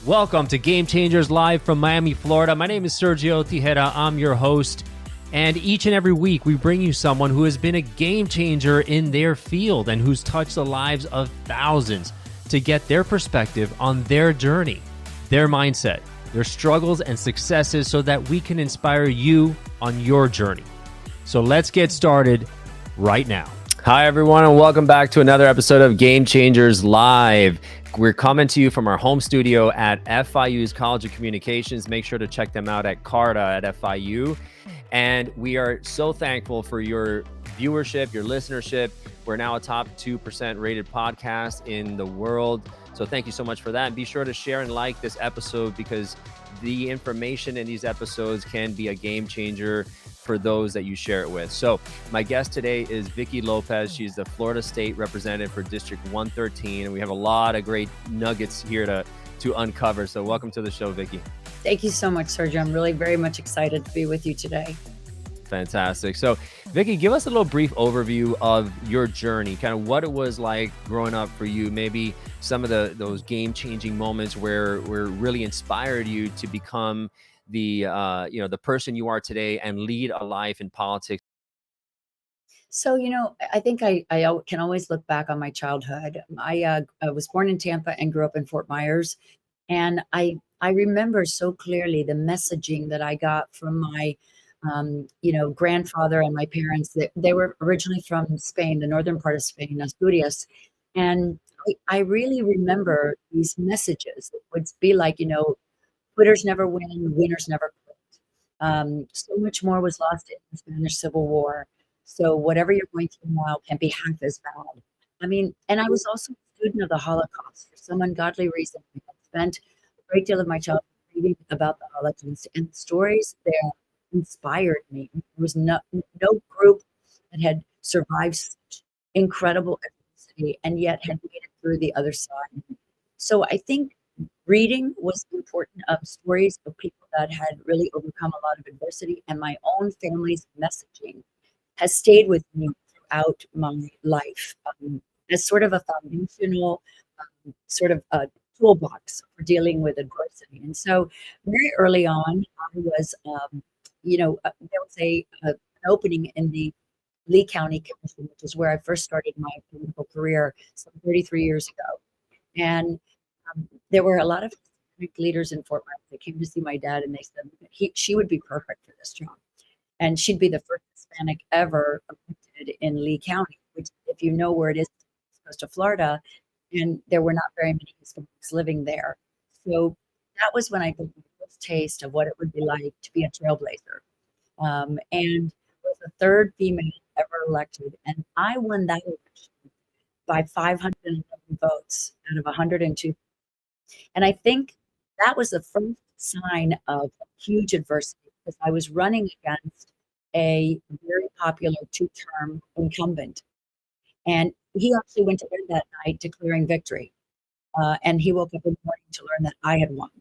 Welcome to Gamechangers live from Miami, Florida. My name is Sergio Tigera. I'm your host. And each and every week, we bring you someone who has been a game changer in their field and who's touched the lives of thousands to get their perspective on their journey, their mindset, their struggles and successes so that we can inspire you on your journey. So let's get started right now. Hi, everyone, and welcome back to another episode of Gamechangers Live. We're coming to you from our home studio at FIU's College of Communications. Make sure to check them out at CARTA at FIU. And we are so thankful for your viewership, your listenership. We're now a top 2% rated podcast in the world. So thank you so much for that. And be sure to share and like this episode because the information in these episodes can be a game changer for those that you share it with. So my guest today is Vicki Lopez. She's the Florida State Representative for District 113. And we have a lot of great nuggets here to uncover. So welcome to the show, Vicki. Thank you so much, Sergio. I'm really very much excited to be with you today. Fantastic. So Vicki, give us a little brief overview of your journey, kind of what it was like growing up for you, maybe some of those game-changing moments where really inspired you to become the the person you are today and lead a life in politics. So, I think I can always look back on my childhood. I was born in Tampa and grew up in Fort Myers. And I remember so clearly the messaging that I got from my grandfather and my parents. That they were originally from Spain, the northern part of Spain, Asturias. And I really remember these messages. It would be like, quitters never win, winners never quit. So much more was lost in the Spanish Civil War. So whatever you're going through now can be half as bad. I mean, and I was also a student of the Holocaust for some ungodly reason. I had spent a great deal of my childhood reading about the Holocaust, and the stories there inspired me. There was no group that had survived such incredible adversity and yet had made it through the other side. So I think reading was important of stories of people that had really overcome a lot of adversity, and my own family's messaging has stayed with me throughout my life as sort of a foundational sort of a toolbox for dealing with adversity. And so very early on, I was, there was an opening in the Lee County Commission, which is where I first started my political career some 33 years ago. And there were a lot of leaders in Fort Myers that came to see my dad, and they said she would be perfect for this job. And she'd be the first Hispanic ever elected in Lee County, which, if you know where it is, it's close to Florida, and there were not very many Hispanics living there. So that was when I got my first taste of what it would be like to be a trailblazer. And was the third female ever elected, and I won that election by 511 votes out of 102. And I think that was the first sign of huge adversity because I was running against a very popular two-term incumbent. And he actually went to bed that night declaring victory. And he woke up in the morning to learn that I had won.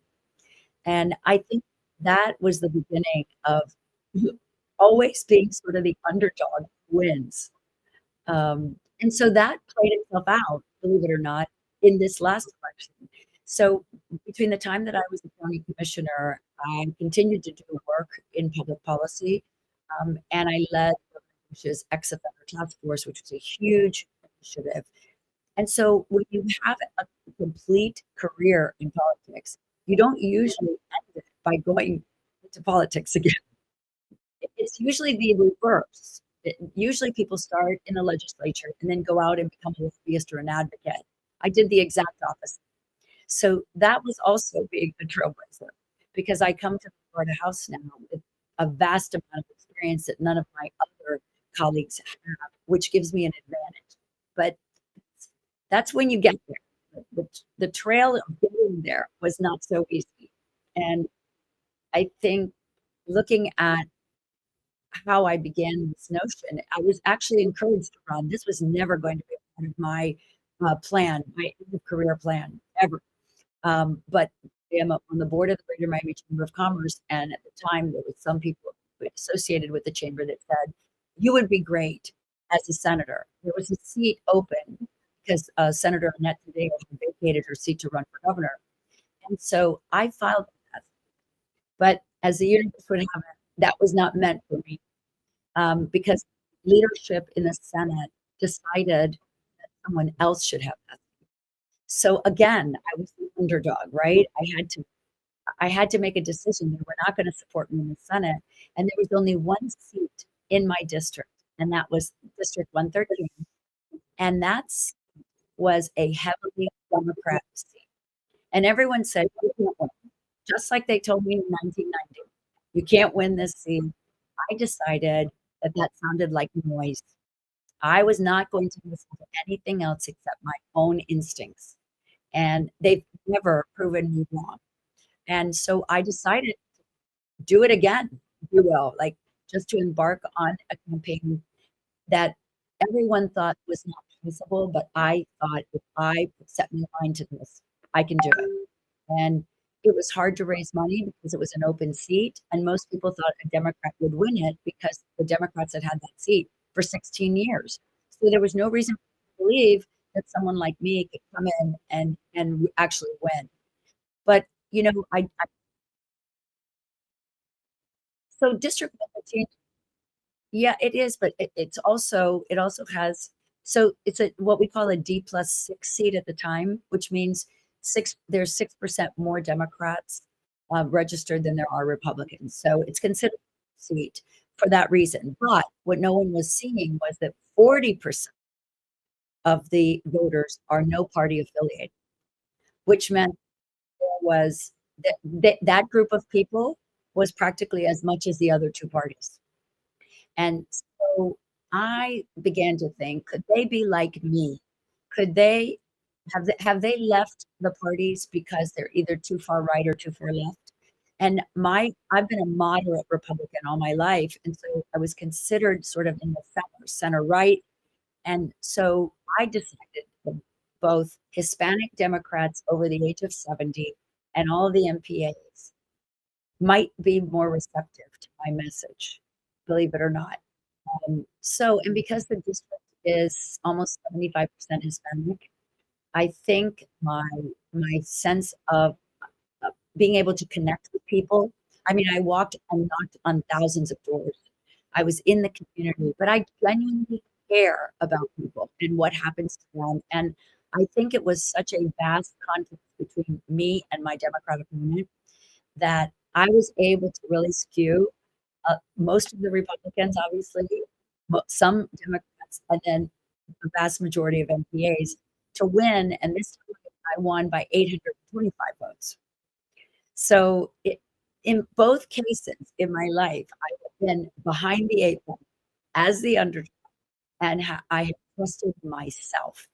And I think that was the beginning of always being sort of the underdog who wins. And so that played itself out, believe it or not, in this last election. So between the time that I was the county commissioner, I continued to do work in public policy, and I led Bush's ex-offender task force, which was a huge initiative. And so when you have a complete career in politics, you don't usually end it by going into politics again. It's usually the reverse. Usually people start in the legislature and then go out and become a lobbyist or an advocate. I did the exact opposite. So that was also being a trailblazer because I come to the Florida House now with a vast amount of experience that none of my other colleagues have, which gives me an advantage. But that's when you get there. The trail of getting there was not so easy. And I think looking at how I began this notion, I was actually encouraged to run. This was never going to be a part of my plan, my career plan ever. But I am on the board of the Greater Miami Chamber of Commerce, and at the time there was some people associated with the chamber that said, you would be great as a senator. There was a seat open because Senator Annette Tigera had vacated her seat to run for governor. And so I filed that. But as the universe would have it, that was not meant for me, because leadership in the Senate decided that someone else should have that. So again, I was the underdog, right? I had to make a decision. They were not going to support me in the Senate, and there was only one seat in my district, and that was District 113, and that was a heavily Democrat seat. And everyone said, "You can't win," just like they told me in 1990, "You can't win this seat." I decided that that sounded like noise. I was not going to listen to anything else except my own instincts, and they've never proven me wrong. And so I decided to do it again, if you will, like just to embark on a campaign that everyone thought was not possible, but I thought if I set my mind to this, I can do it. And it was hard to raise money because it was an open seat, and most people thought a Democrat would win it because the Democrats had had that seat for 16 years. So there was no reason to believe that someone like me could come in and actually win. But I so District 113, yeah, it is, but it also has, so it's a what we call a D+6 seat at the time, which means there's 6% more Democrats registered than there are Republicans. So it's considered a seat for that reason. But what no one was seeing was that 40% of the voters are no party affiliated, which meant there was that group of people was practically as much as the other two parties. And so I began to think, could they be like me? Could they have they left the parties because they're either too far right or too far left? And I've been a moderate Republican all my life, and so I was considered sort of in the center right. And so I decided that both Hispanic Democrats over the age of 70 and all the MPAs might be more receptive to my message, believe it or not. And because the district is almost 75% Hispanic, I think my sense of being able to connect with people. I mean, I walked and knocked on thousands of doors. I was in the community, but I genuinely care about people and what happens to them. And I think it was such a vast contrast between me and my Democratic opponent that I was able to really skew most of the Republicans, obviously, some Democrats, and then the vast majority of MPAs to win. And this time I won by 825 votes. So in both cases in my life, I have been behind the eight ball as the underdog, and I have trusted myself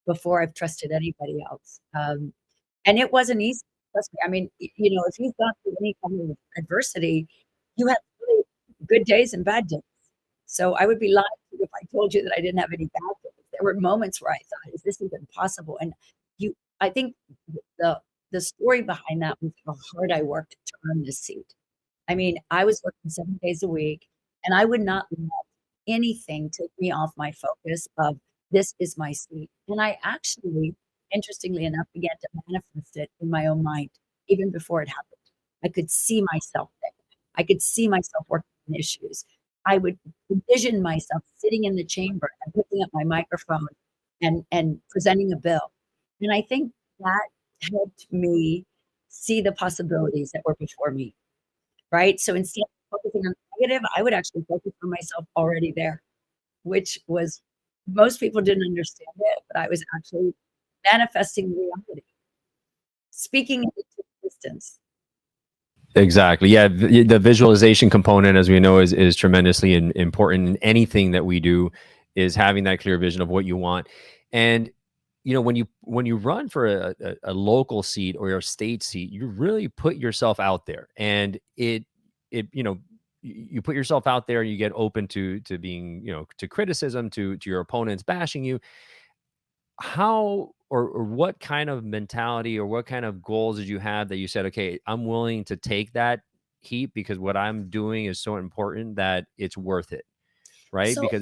before I've trusted anybody else. And it wasn't easy. Trust me. I mean, if you've gone through any kind of adversity, you have really good days and bad days. So I would be lying to you if I told you that I didn't have any bad days. There were moments where I thought, "Is this even possible?" And I think the the story behind that was how hard I worked to earn this seat. I mean, I was working 7 days a week, and I would not let anything take me off my focus of this is my seat. And I actually, interestingly enough, began to manifest it in my own mind even before it happened. I could see myself there. I could see myself working on issues. I would envision myself sitting in the chamber and picking up my microphone and presenting a bill. And I think that helped me see the possibilities that were before me, right? So instead of focusing on the negative, I would actually focus on myself already there, which was most people didn't understand it, but I was actually manifesting reality, speaking into existence. Exactly. Yeah. The visualization component, as we know, is tremendously important in anything that we do, is having that clear vision of what you want. And when you run for a local seat or your state seat, you really put yourself out there, and you put yourself out there, you get open to being, to criticism, to your opponents bashing you. How or what kind of mentality or what kind of goals did you have that you said, okay, I'm willing to take that heat because what I'm doing is so important that it's worth it, right? So, Because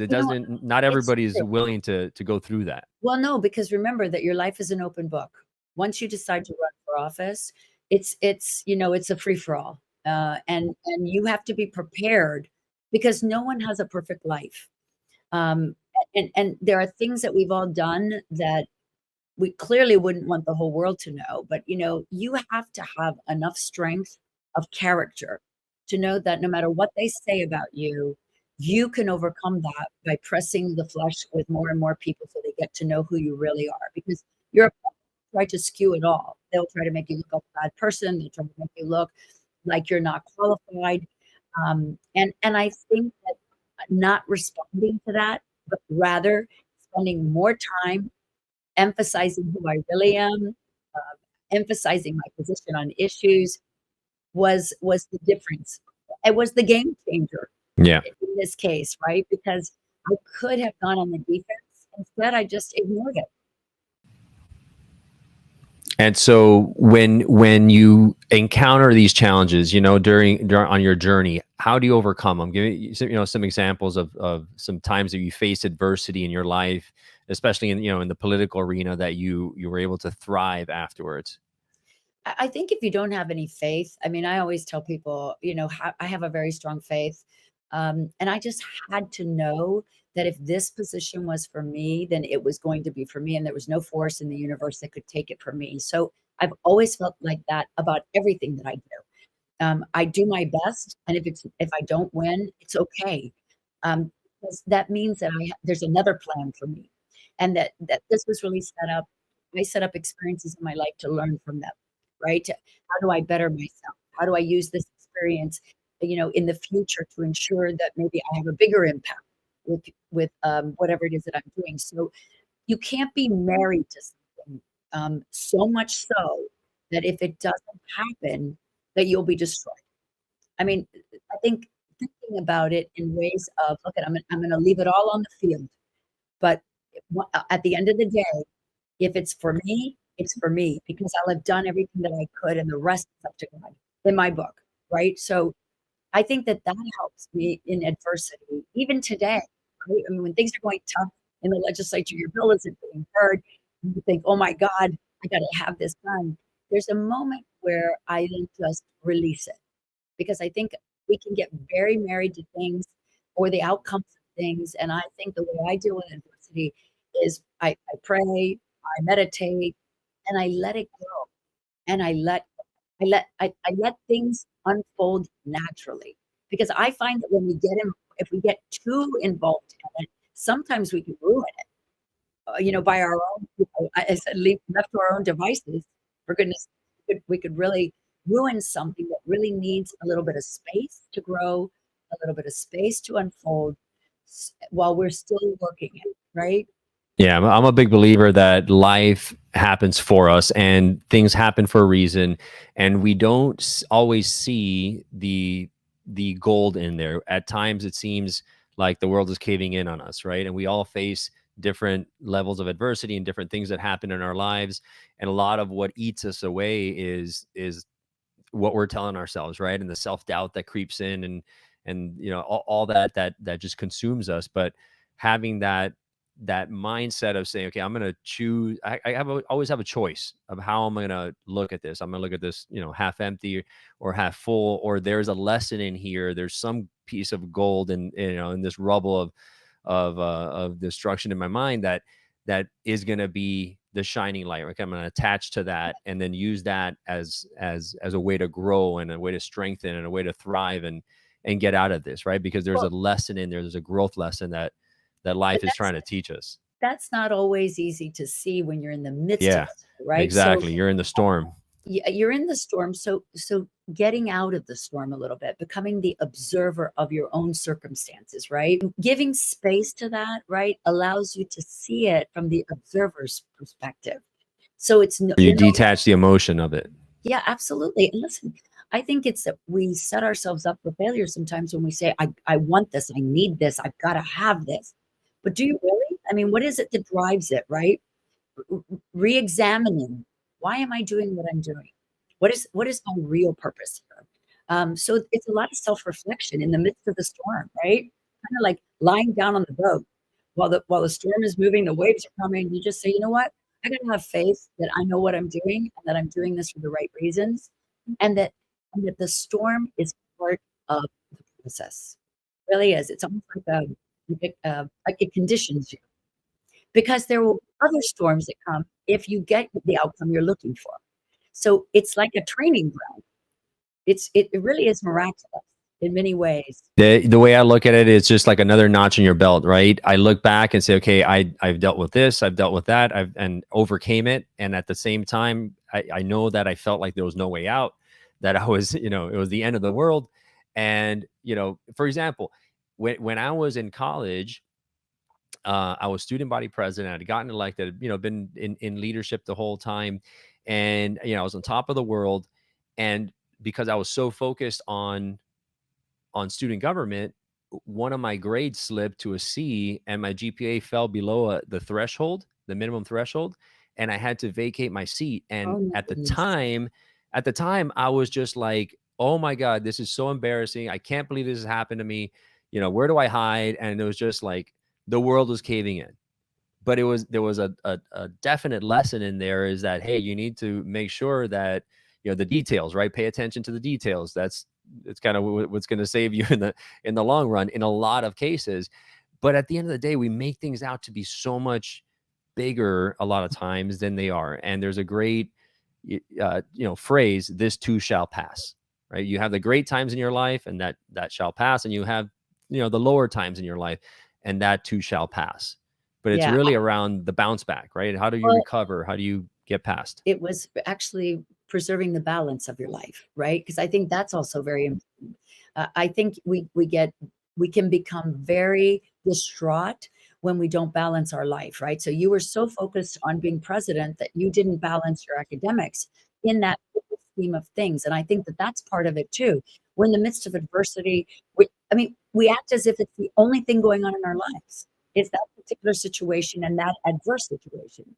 not it's everybody's willing to go through that. well, no, because remember that your life is an open book. Once you decide to run for office, it's it's a free for all, and you have to be prepared because no one has a perfect life. Um, and there are things that we've all done that we clearly wouldn't want the whole world to know, but you have to have enough strength of character to know that no matter what they say about you, you can overcome that by pressing the flesh with more and more people so they get to know who you really are. Because you're try to skew it all. They'll try to make you look like a bad person. They'll try to make you look like you're not qualified. And I think that not responding to that, but rather spending more time emphasizing who I really am, emphasizing my position on issues was the difference. It was the game changer Yeah. in this case, right? Because I could have gone on the defense. Instead, I just ignored it. And so when you encounter these challenges, during on your journey, how do you overcome them? Give me some examples of some times that you faced adversity in your life, especially in the political arena, that you were able to thrive afterwards. I think if you don't have any faith, I mean, I always tell people, I have a very strong faith. And I just had to know that if this position was for me, then it was going to be for me. And there was no force in the universe that could take it from me. So I've always felt like that about everything that I do. I do my best. And if I don't win, it's okay. Because that means that there's another plan for me. And that this was really set up. I set up experiences in my life to learn from them, right? How do I better myself? How do I use this experience, in the future to ensure that maybe I have a bigger impact with whatever it is that I'm doing? So you can't be married to something, so much so that if it doesn't happen, that you'll be destroyed. I mean, I think thinking about it in ways of, look, I'm going to leave it all on the field, but at the end of the day, if it's for me, it's for me because I'll have done everything that I could, and the rest is up to God in my book, right? So I think that helps me in adversity, even today. Right? I mean, when things are going tough in the legislature, your bill isn't being heard, and you think, "Oh my God, I got to have this done." There's a moment where I then just release it because I think we can get very married to things or the outcomes of things, and I think the way I deal with adversity is I pray, I meditate, and I let it go, and I let things unfold naturally, because I find that when if we get too involved in it, sometimes we can ruin it, by our own, I said, left to our own devices, for goodness, we could really ruin something that really needs a little bit of space to grow, a little bit of space to unfold while we're still working it, right? Yeah, I'm a big believer that life happens for us and things happen for a reason, and we don't always see the gold in there. At times, it seems like the world is caving in on us, right? And we all face different levels of adversity and different things that happen in our lives. And a lot of what eats us away is what we're telling ourselves, right? And the self-doubt that creeps in, and all that just consumes us. But having that mindset of saying, okay, I'm going to choose, always have a choice of how I'm going to look at this. I'm going to look at this, half empty or half full, or there's a lesson in here. There's some piece of gold in this rubble of destruction in my mind that is going to be the shining light. Like, I'm going to attach to that and then use that as a way to grow and a way to strengthen and a way to thrive and get out of this, right? Because there's a lesson in there. There's a growth lesson that life is trying to teach us. That's not always easy to see when you're in the midst of Yeah, it, right? exactly. So You're in the storm. you're in the storm. So getting out of the storm a little bit, becoming the observer of your own circumstances, right? Giving space to that, right, allows you to see it from the observer's perspective. So it's no, You detach the emotion of it. yeah, absolutely. And listen, I think it's that we set ourselves up for failure sometimes when we say, I want this, I need this, I've got to have this. But do you really? I mean, what is it that drives it, right? Re-examining, why am I doing what I'm doing? What is my real purpose here? So it's a lot of self-reflection in the midst of the storm, right? Kind of like lying down on the boat while the storm is moving, the waves are coming. You just say, you know what? I gotta have faith that I know what I'm doing and that I'm doing this for the right reasons. and that the storm is part of the process. It really is. It's almost like it conditions you because there will be other storms that come if you get the outcome you're looking for. So it's like a training ground. It really is miraculous in many ways. The way I look at it, it's just like another notch in your belt, right? I look back and say, okay, I've dealt with this, I've dealt with that, I've and overcame it, and at the same time, I know that I felt like there was no way out, that I was, it was the end of the world, and for example, when I was in college, I was student body president. I'd gotten elected, been in leadership the whole time, and I was on top of the world, and because I was so focused on student government, one of my grades slipped to a C and my GPA fell below the threshold, the minimum threshold, and I had to vacate my seat. And Oh my at the goodness. time, I was just like, "Oh my God, this is so embarrassing. I can't believe this has happened to me. Where do I hide?" And it was just like the world was caving in. But there was a definite lesson in there, is that, hey, you need to make sure that the details, right? Pay attention to the details. It's kind of what's going to save you in the long run in a lot of cases. But at the end of the day, we make things out to be so much bigger a lot of times than they are. And there's a great phrase: "This too shall pass." Right? You have the great times in your life, and that shall pass, and you have the lower times in your life, and that too shall pass. But it's Yeah. really around the bounce back, right? How do you Well, recover? How do you get past? it was actually preserving the balance of your life, right? Because I think that's also very important. I think we can become very distraught when we don't balance our life, right? So you were so focused on being president that you didn't balance your academics in that scheme of things, and I think that that's part of it too. We're in the midst of adversity. We act as if it's the only thing going on in our lives. It's that particular situation and that adverse situation.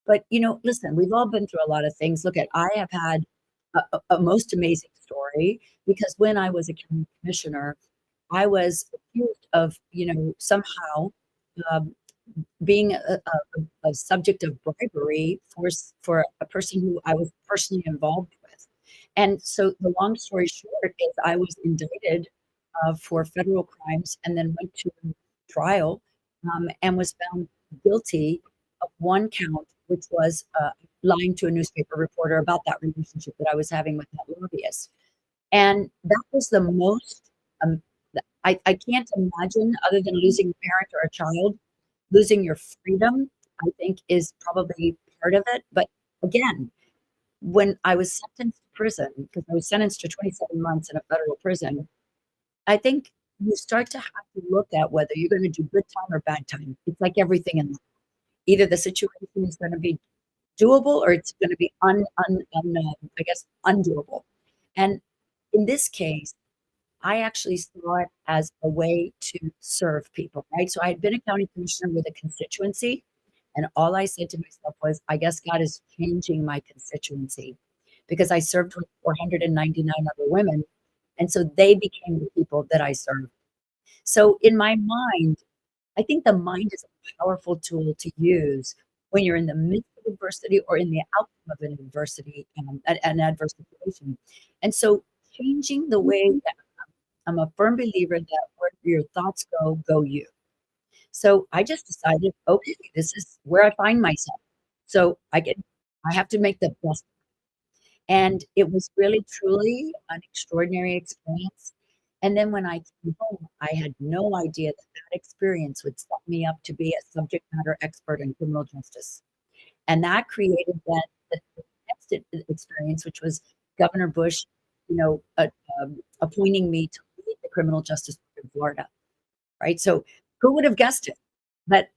But, listen, we've all been through a lot of things. Look at, I have had a most amazing story because when I was a county commissioner, I was accused of, somehow um, being a subject of bribery for a person who I was personally involved with. And so the long story short is I was indicted for federal crimes and then went to trial and was found guilty of one count, which was lying to a newspaper reporter about that relationship that I was having with that lobbyist. And that was the most, um, I can't imagine, other than losing a parent or a child, losing your freedom, I think is probably part of it. But again, when I was sentenced to prison, because I was sentenced to 27 months in a federal prison, I think you start to have to look at whether you're going to do good time or bad time. It's like everything in life. Either the situation is going to be doable or it's going to be I guess undoable. And in this case, I actually saw it as a way to serve people, right? So I had been a county commissioner with a constituency, and all I said to myself was, I guess God is changing my constituency because I served with 499 other women. And so they became the people that I served. So in my mind, I think the mind is a powerful tool to use when you're in the midst of adversity or in the outcome of an adversity, an adverse situation. And so changing the way that I'm a firm believer that where your thoughts go, go you. So I just decided, okay, this is where I find myself. So I have to make the best. And it was really, truly an extraordinary experience. And then when I came home, I had no idea that that experience would set me up to be a subject matter expert in criminal justice. And that created the next experience, which was Governor Bush, appointing me to lead the criminal justice in Florida. Right. So who would have guessed it? But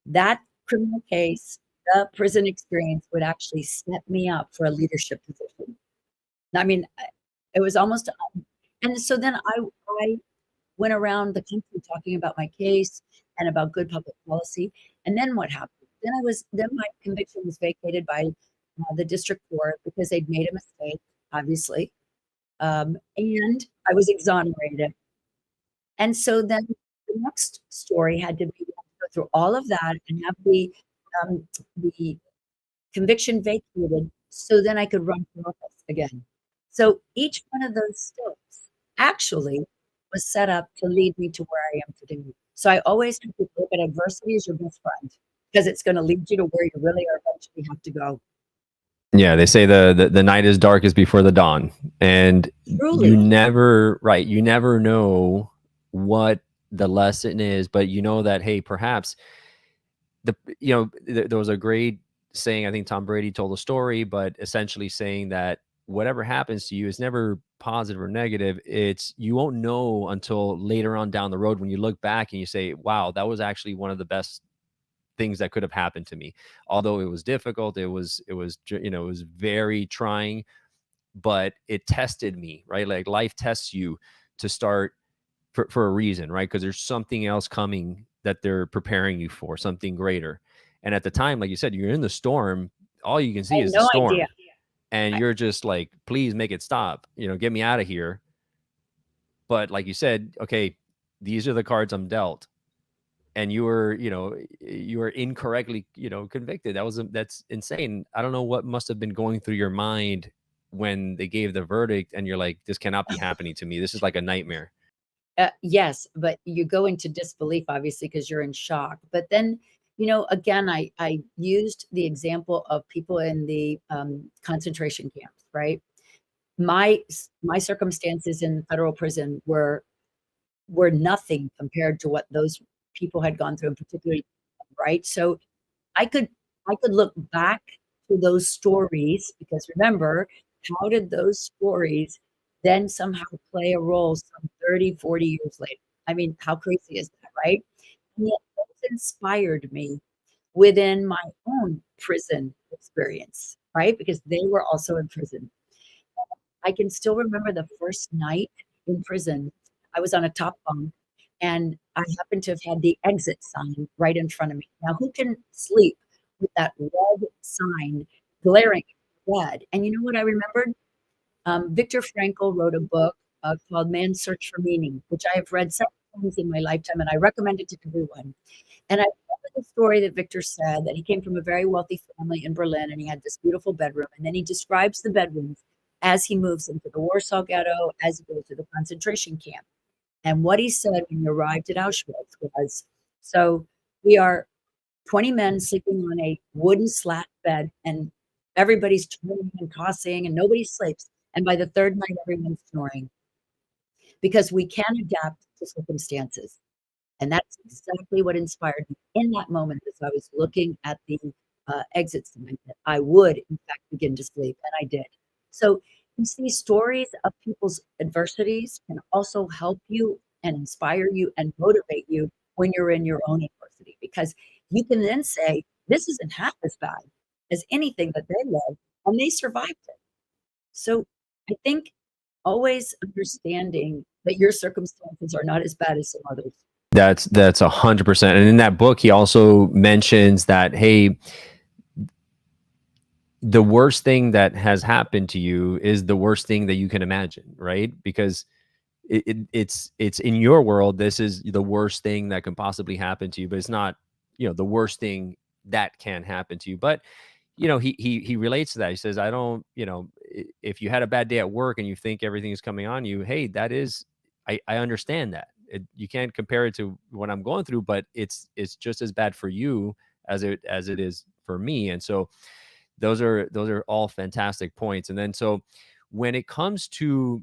that criminal case, the prison experience would actually set me up for a leadership position. I mean, it was almost, and so then I went around the country talking about my case and about good public policy. And then what happened? Then my conviction was vacated by the district court because they'd made a mistake, obviously. And I was exonerated. And so then the next story had to be go through all of that and have the conviction vacated so then I could run for office again. So each one of those steps actually was set up to lead me to where I am today. So I always have to look at adversity as your best friend because it's going to lead you to where you really are eventually have to go. Yeah, they say the night is darkest before the dawn, and you Truly. never right, you never know what the lesson is, but you know that hey, perhaps there was a great saying. I think Tom Brady told a story, but essentially saying that whatever happens to you is never positive or negative. It's you won't know until later on down the road when you look back and you say, "Wow, that was actually one of the best things that could have happened to me." Although it was difficult, it was very trying, but it tested me, right? Like life tests you to start for a reason, right? Because there's something else coming that they're preparing you for, something greater. And at the time, like you said, you're in the storm. All you can I see had is the no idea. storm, and you're just like, "Please make it stop. Get me out of here." But like you said, okay, these are the cards I'm dealt, and you were incorrectly, convicted. That's insane. I don't know what must have been going through your mind when they gave the verdict, and you're like, "This cannot be happening to me. This is like a nightmare." Yes, but you go into disbelief, obviously, because you're in shock. But then, again, I used the example of people in the concentration camps, right? My circumstances in federal prison were nothing compared to what those people had gone through, and particularly, right? So I could I could look back to those stories because remember, how did those stories then somehow play a role some 30, 40 years later? I mean, how crazy is that, right? And yet those inspired me within my own prison experience, right? Because they were also in prison. I can still remember the first night in prison. I was on a top bunk and I happened to have had the exit sign right in front of me. Now, who can sleep with that red sign glaring red? And you know what I remembered? Viktor Frankl wrote a book called Man's Search for Meaning, which I have read several times in my lifetime, and I recommend it to everyone. And I remember the story that Victor said that he came from a very wealthy family in Berlin and he had this beautiful bedroom. And then he describes the bedrooms as he moves into the Warsaw Ghetto, as he goes to the concentration camp. And what he said when he arrived at Auschwitz was, so we are 20 men sleeping on a wooden slat bed, and everybody's turning and tossing, and nobody sleeps. And by the third night, everyone's snoring because we can adapt to circumstances. And that's exactly what inspired me in that moment as I was looking at the exit sign that I would, in fact, begin to sleep. And I did. So you see, stories of people's adversities can also help you and inspire you and motivate you when you're in your own adversity, because you can then say, this isn't half as bad as anything that they lived, and they survived it. So I think always understanding that your circumstances are not as bad as some others. That's 100%. And in that book, he also mentions that hey, the worst thing that has happened to you is the worst thing that you can imagine, right? Because it's in your world, this is the worst thing that can possibly happen to you, but it's not, the worst thing that can happen to you. But he relates to that. He says, I don't, if you had a bad day at work and you think everything is coming on you, hey, that is, I understand that. You can't compare it to what I'm going through, but it's just as bad for you as it is for me. And so those are all fantastic points. And then so when it comes to,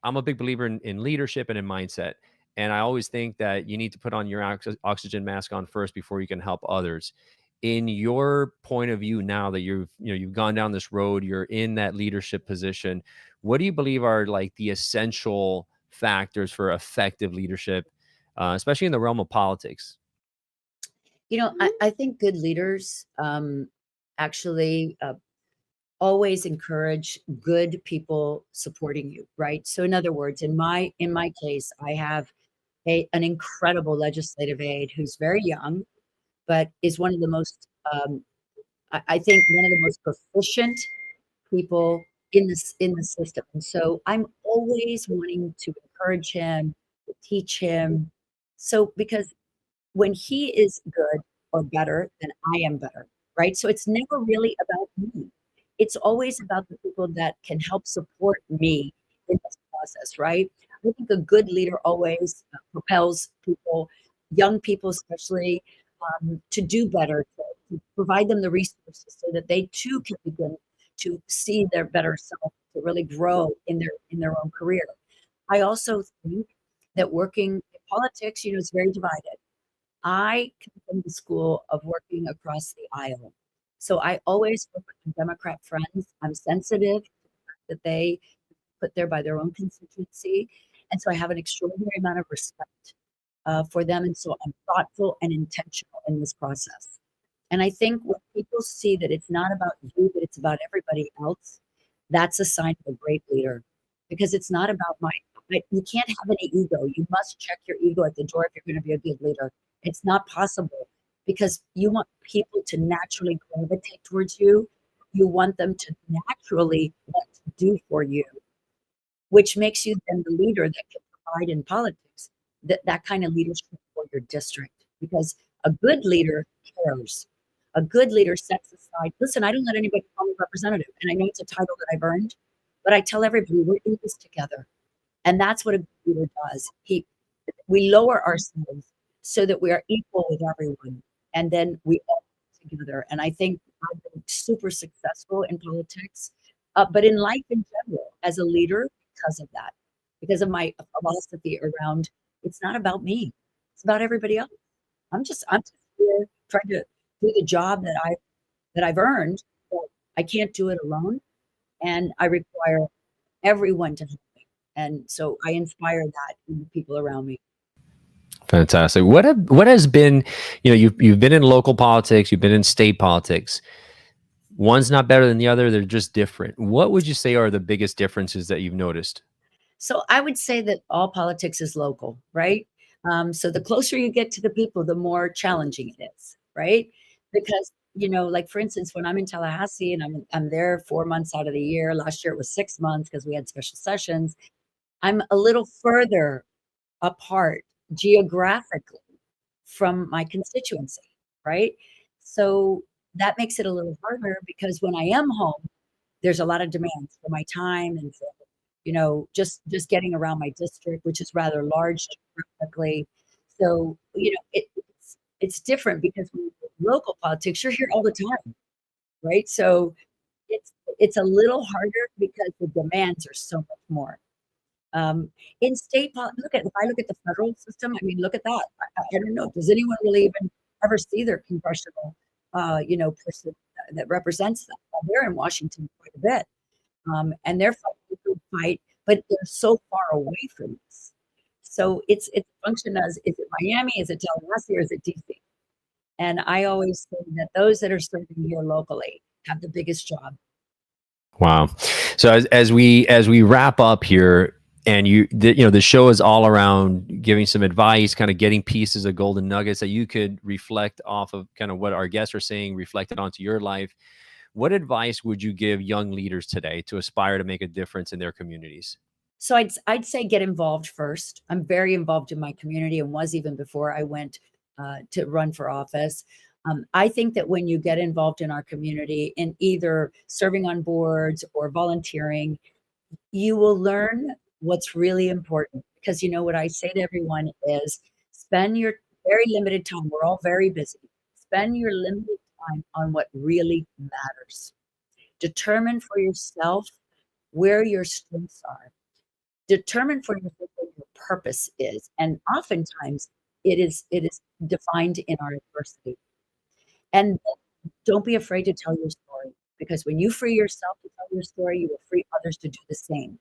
I'm a big believer in leadership and in mindset. And I always think that you need to put on your oxygen mask on first before you can help others. In your point of view now that you've gone down this road, you're in that leadership position. What do you believe are like the essential factors for effective leadership, especially in the realm of politics? I think good leaders actually always encourage good people supporting you, right? So in other words, in my case, I have an incredible legislative aide who's very young, but is one of the most I think one of the most proficient people in the system. And so I'm always wanting to encourage him, to teach him. So because when he is good or better, then I am better, right? So it's never really about me. it's always about the people that can help support me in this process, right? I think a good leader always propels people, young people especially, to do better, to provide them the resources so that they too can begin to see their better self, to really grow in their own career. I also think that working in politics, is very divided. I come from the school of working across the aisle. So I always work with my Democrat friends. I'm sensitive that they put there by their own constituency. And so I have an extraordinary amount of respect for them. And so I'm thoughtful and intentional in this process. And I think when people see that it's not about you, but it's about everybody else, that's a sign of a great leader, because it's not about you can't have any ego. You must check your ego at the door if you're going to be a good leader. It's not possible, because you want people to naturally gravitate towards you. You want them to naturally want to do for you, which makes you then the leader that can provide in politics that kind of leadership for your district. Because a good leader cares. A good leader sets aside, listen, I don't let anybody call me representative. And I know it's a title that I've earned, but I tell everybody we're in this together. And that's what a good leader does. We lower ourselves so that we are equal with everyone. And then we all work together. And I think I've been super successful in politics, but in life in general, as a leader, because of that, because of my philosophy around it's not about me, it's about everybody else. I'm just here trying to do the job that I've earned, but I can't do it alone, and I require everyone to help me. And so I inspire that in the people around me. Fantastic. What has been, you've been in local politics, you've been in state politics. One's not better than the other, they're just different. What would you say are the biggest differences that you've noticed? So I would say that all politics is local, right? So the closer you get to the people, the more challenging it is, right? Because like for instance, when I'm in Tallahassee and I'm there 4 months out of the year. Last year it was 6 months because we had special sessions. I'm a little further apart geographically from my constituency, right? So that makes it a little harder because when I am home, there's a lot of demands for my time and for just getting around my district, which is rather large geographically. So it's different because when you do local politics, you're here all the time, right? So it's a little harder because the demands are so much more. In state if I look at the federal system, I mean, look at that. I don't know. Does anyone really even ever see their congressional, person that represents them? Well, they're in Washington quite a bit, and they're fighting a good fight, but they're so far away from us. So it's function as, is it Miami, is it Tallahassee, or is it DC? And I always say that those that are serving here locally have the biggest job. Wow. So as we wrap up here, and the show is all around giving some advice, kind of getting pieces of golden nuggets that you could reflect off of, kind of what our guests are saying, reflect it onto your life. What advice would you give young leaders today to aspire to make a difference in their communities? So I'd say get involved first. I'm very involved in my community and was even before I went to run for office. I think that when you get involved in our community in either serving on boards or volunteering, you will learn what's really important. Because what I say to everyone is spend your very limited time. We're all very busy. Spend your limited time on what really matters. Determine for yourself where your strengths are. Determine for yourself what your purpose is. And oftentimes it is defined in our adversity. And don't be afraid to tell your story, because when you free yourself to tell your story, you will free others to do the same.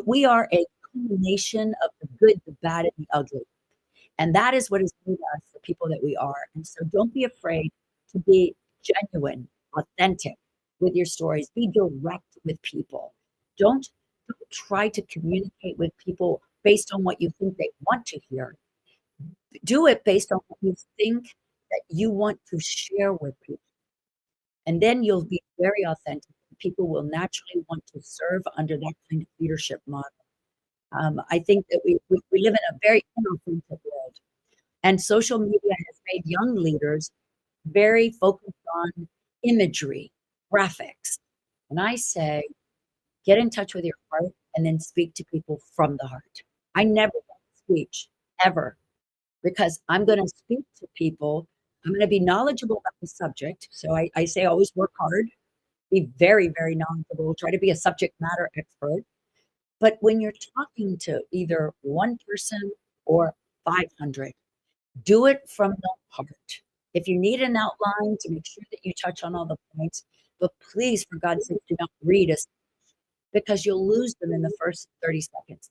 We are a combination of the good, the bad, and the ugly. And that is what has made us the people that we are. And so don't be afraid to be genuine, authentic with your stories. Be direct with people. Don't try to communicate with people based on what you think they want to hear. Do it based on what you think that you want to share with people. And then you'll be very authentic. People will naturally want to serve under that kind of leadership model. I think that we live in a very inauthentic world. And social media has made young leaders very focused on imagery, graphics. And I say, get in touch with your heart and then speak to people from the heart. I never want speech, ever, because I'm going to speak to people. I'm going to be knowledgeable about the subject. So I say always work hard, be very, very knowledgeable, try to be a subject matter expert. But when you're talking to either one person or 500, do it from the heart. If you need an outline to make sure that you touch on all the points, but please, for God's sake, do not read us because you'll lose them in the first 30 seconds.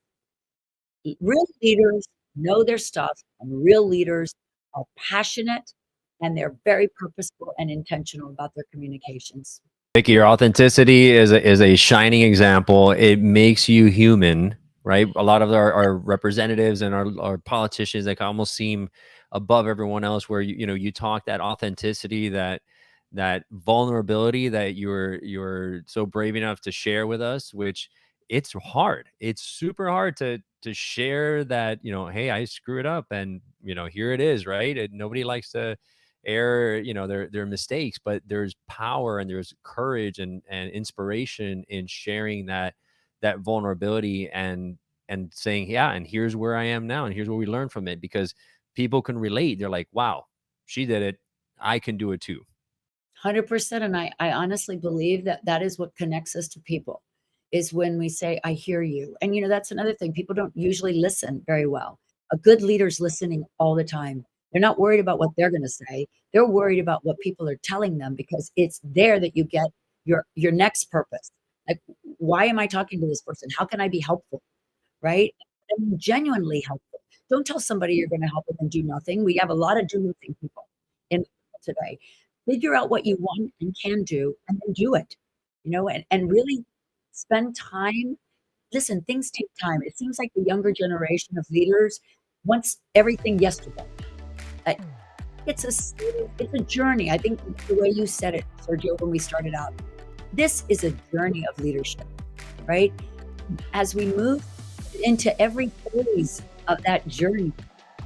Real leaders know their stuff, and real leaders are passionate, and they're very purposeful and intentional about their communications. Vicki, your authenticity is a shining example. It makes you human, right? A lot of our representatives and our politicians, like, almost seem above everyone else, where you talk that authenticity, that vulnerability that you're so brave enough to share with us, which it's hard. It's super hard to share that, hey, I screw it up, and here it is, right? And nobody likes to air their mistakes, but there's power and there's courage and inspiration in sharing that vulnerability and saying, yeah, and here's where I am now, and here's what we learned from it, because people can relate. They're like, wow, she did it, I can do it too. 100%. And I honestly believe that that is what connects us to people, is when we say, I hear you. And, that's another thing. People don't usually listen very well. A good leader's listening all the time. They're not worried about what they're going to say. They're worried about what people are telling them, because it's there that you get your next purpose. Like, why am I talking to this person? How can I be helpful? Right? And genuinely helpful. Don't tell somebody you're going to help them and do nothing. We have a lot of do nothing people in today. Figure out what you want and can do, and then do it, and really spend time. Listen, things take time. It seems like the younger generation of leaders wants everything yesterday. It's a journey. I think the way you said it, Sergio, when we started out, this is a journey of leadership, right? As we move into every phase of that journey,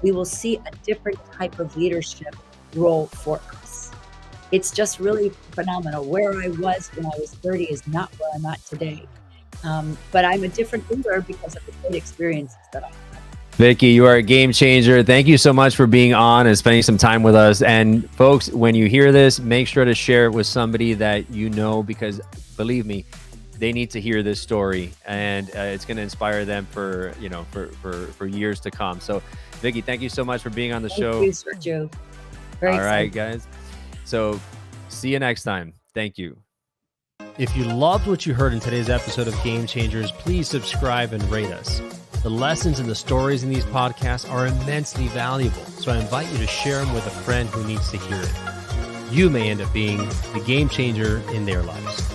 we will see a different type of leadership role for us. It's just really phenomenal. Where I was when I was 30 is not where I'm at today. But I'm a different leader because of the great experiences that I had. Vicki, you are a game changer. Thank you so much for being on and spending some time with us. And folks, when you hear this, make sure to share it with somebody that you know, because believe me, they need to hear this story, and it's going to inspire them for years to come. So, Vicki, thank you so much for being on the show. Thank you, Sergio. Very All excited. right, guys. So, see you next time. Thank you. If you loved what you heard in today's episode of Game Changers, please subscribe and rate us. The lessons and the stories in these podcasts are immensely valuable, so I invite you to share them with a friend who needs to hear it. You may end up being the game changer in their lives.